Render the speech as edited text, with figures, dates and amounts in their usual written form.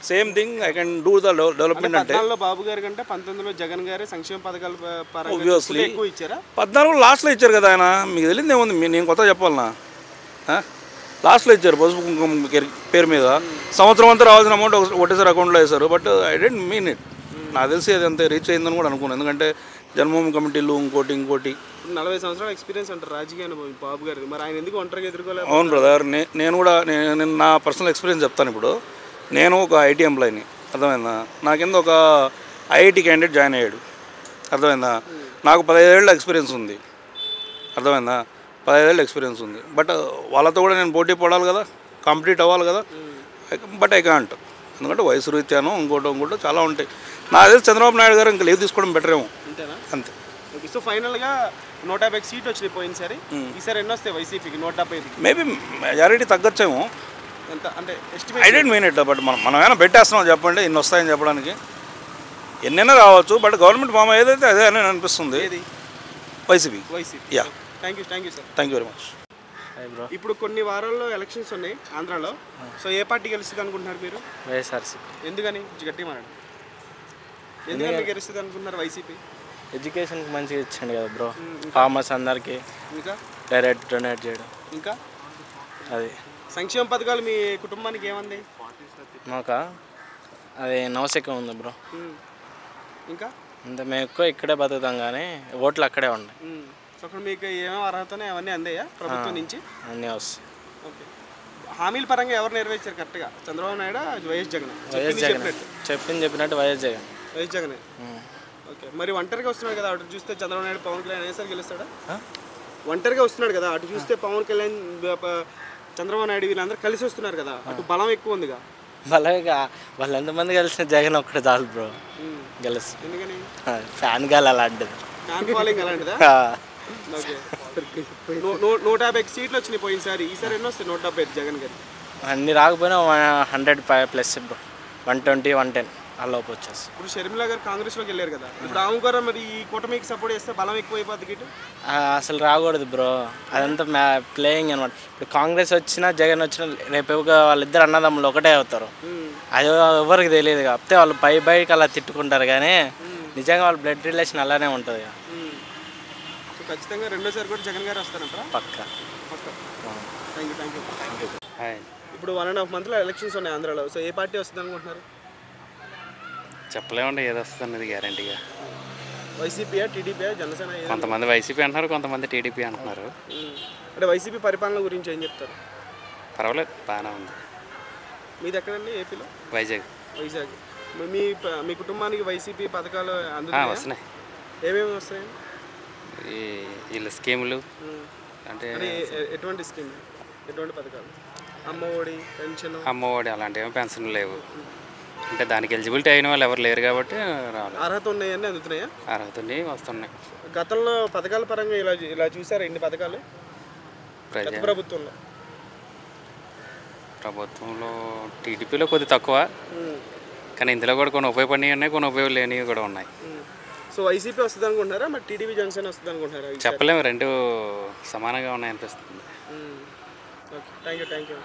Same thing I can do the development. అంటే 14లో బాబు గారి కంటే 19లో జగన్ గారే సంక్షేమ పథకాల పరంగా ఆబ్వియస్లీ ఎక్కువ ఇచ్చారా? 14 లాస్ట్లో ఇచ్చారు కదా ఆయన. మీకు తెలియదు ఏముంది, నేను కొత్త చెప్పాలనా? లాస్ట్లో ఇచ్చారు పసుపు కుంకుమ పేరు మీద. సంవత్సరం అంతా రావాల్సిన అమౌంట్ ఒకటేసారి అకౌంట్లో వేశారు. But I didn't mean it. నాకు తెలిసి అది అంతే రీచ్ అయిందని కూడా అనుకున్నాను. ఎందుకంటే జన్మభూమి కమిటీలు ఇంకోటి 40 సంవత్సరాల ఎక్స్పీరియన్స్ అంటారు రాజకీయ అనుభవం బాబు గారికి. మరి ఆయన ఎందుకు ఒంటరిగా ఎదుర్కోలేదు? అవును బ్రదర్, నేను కూడా నేను నా పర్సనల్ ఎక్స్పీరియన్స్ చెప్తాను. ఇప్పుడు నేను ఒక ఐటీ ఎంప్లాయీని, అర్థమైందా? నా కింద ఒక ఐఐటి క్యాండిడేట్ జాయిన్ అయ్యాడు, అర్థమైందా? నాకు 15 ఏళ్ళ ఎక్స్పీరియన్స్ ఉంది, అర్థమైందా? 15 ఏళ్ళ ఎక్స్పీరియన్స్ ఉంది. బట్ వాళ్ళతో కూడా నేను పోటీ పడాలి కదా, కంప్లీట్ అవ్వాలి కదా. బట్ ఐ కాంట్, ఎందుకంటే వయసు రీత్యాను ఇంకోటో చాలా ఉంటాయి. నాకు తెలిసి చంద్రబాబు నాయుడు గారు ఇంకా లీవ్ తీసుకోవడం బెటర్ ఏమో, అంతే. ఓకే, సో ఫైనల్గా 150 సీట్లు వచ్చినాయి పోయినసారి. ఈసారి ఎన్ని వస్తాయి వైసీపీకి? 170. మేబీ మెజారిటీ తగ్గచ్చేమో, ఎంత అంటే ఐ డెంట్ మీన్ ఇట్. బట్ మనం ఏమైనా పెట్టేస్తున్నాం చెప్పండి, ఇన్ని వస్తాయని చెప్పడానికి. ఎన్నైనా రావచ్చు, బట్ గవర్నమెంట్ ఫామ్ ఏదైతే అదే అని అనిపిస్తుంది. YCP. Yeah, thank you sir. Thank you very much. ఇప్పుడు కొన్ని వారాల్లో ఎలక్షన్స్ ఉన్నాయి ఆంధ్రాలో. సో ఏ పార్టీ గెలుస్తుంది అనుకుంటున్నారు మీరు? వైఎస్ఆర్సీపీ. ఎందుకని గట్టిగా మాట్లాడు. ఎందుకని గెలుస్తుంది అనుకుంటున్నారు వైసీపీ? ఎడ్యుకేషన్కి మంచిగా ఇచ్చాడు కదా బ్రో, ఫార్మర్స్ అందరికీ. ఇంకా డైరెక్ట్ డొనేట్ చేయడం. ఇంకా అది సంక్షేమ పథకాలు మీ కుటుంబానికి ఏమంది? మాకా అది నవశకం ఉంది బ్రో. ఇంకా అంతే, మేము ఎక్కువ ఇక్కడే బతుకుతాం కానీ ఓట్లు అక్కడే ఉన్నాయి. సో అక్కడ మీకు ఏమేమి అర్హతనే అవన్నీ అందాయా ప్రభుత్వం నుంచి? అన్నీ వస్తాయి. ఓకే, హామీల పరంగా ఎవరు నెరవేర్చారు కరెక్ట్గా? చంద్రబాబు నాయుడు, వైఎస్ జగన్? చెప్పినట్టు వైఎస్ జగన్. ఓకే, మరి ఒంటరిగా వస్తున్నాడు కదా, అటు చూస్తే చంద్రబాబు నాయుడు పవన్ కళ్యాణ్ అనేసరి గెలుస్తాడా? ఒంటరిగా వస్తున్నాడు కదా, అటు చూస్తే పవన్ కళ్యాణ్ చంద్రబాబు నాయుడు వీళ్ళందరూ కలిసి వస్తున్నారు కదా, అటు బలం ఎక్కువ ఉందిగా. బలంగా వాళ్ళు ఎంతమంది కలిసిన జగన్ ఒక్కడే చాలు బ్రో గెలుస్తుంది. ఎందుకని? ఫ్యాన్ గాలి అలాంటిది, ఫ్యాన్ ఫాలోయింగ్ అలాంటిదా? ఓకే, 150 సీట్లు వచ్చినాయి పోయినసారి. ఈసారి ఎన్ని వస్తాయి 170 జగన్ గారి? అన్ని రాకపోయినా 100+ బ్రో, 120, 110 అలోపు వచ్చేసి. ఇప్పుడు షర్మిల గారు కాంగ్రెస్లోకి వెళ్ళారు కదా, ఇప్పుడు రాము గారు మరి ఈ కూటమికి సపోర్ట్ చేస్తే బలం ఎక్కువ అయిపోద్ది గిట్టు? అసలు రాకూడదు బ్రో, అదంతా ప్లేయింగ్ అనమాట. ఇప్పుడు కాంగ్రెస్ వచ్చినా జగన్ వచ్చినా రేపు వాళ్ళిద్దరు అన్నదమ్ములు ఒకటే అవుతారు. అది ఎవరికి తెలియదు కాకపోతే వాళ్ళు బయటకి అలా తిట్టుకుంటారు కానీ నిజంగా వాళ్ళ బ్లడ్ రిలేషన్ అలానే ఉంటుంది. ఖచ్చితంగా రెండోసారి కూడా జగన్ గారు వస్తారంటారా? పక్కా. Thank you. ఇప్పుడు 1.5 monthలో ఎలక్షన్స్ ఉన్నాయి ఆంధ్రాలో. సో ఏ పార్టీ వస్తుంది అనుకుంటున్నారు? చెప్పలేమండి ఏది వస్తుంది అనేది గ్యారంటీగా. వైసీపీయా, టీడీపీయా, జనసేన? కొంతమంది వైసీపీ అంటున్నారు, కొంతమంది టీడీపీ అంటున్నారు. అంటే వైసీపీ పరిపాలన గురించి ఏం చెప్తారు? పర్వాలేదు, బాగానే ఉంది. మీది ఎక్కడండి? ఏపీలో? వైజాగ్. మీ కుటుంబానికి వైసీపీ పథకాలు వస్తున్నాయి. ఏమేమి వస్తాయి? వీళ్ళ స్కీములు అంటే ఎటువంటి స్కీమ్, ఎటువంటి పథకాలు? అమ్మఒడి, పెన్షన్? అమ్మఒడి అలాంటివి పెన్షన్లు లేవు. అంటే దానికి ఎలిజిబిలిటీ అయిన వాళ్ళు ఎవరు లేరు కాబట్టి రావాలి. అర్హత ఉన్నాయని అందుతున్నాయా? అర్హత ఉన్నాయి, వస్తున్నాయి. గతంలో పథకాల పరంగా ఇలా చూసారా ఇన్ని పథకాలు ప్రభుత్వంలో? టీడీపీలో కొద్ది తక్కువ, కానీ ఇందులో కూడా కొన్ని ఉపయోగపడినవి ఉన్నాయి, కొన్ని ఉపయోగం లేనివి కూడా ఉన్నాయి. సో వైసీపీ వస్తుంది అనుకుంటున్నారా, మరి టీడీపీ జనసేన వస్తుంది అనుకుంటున్నారా? చెప్పలేము, రెండు సమానంగా ఉన్నాయనిపిస్తుంది. Okay, thank you.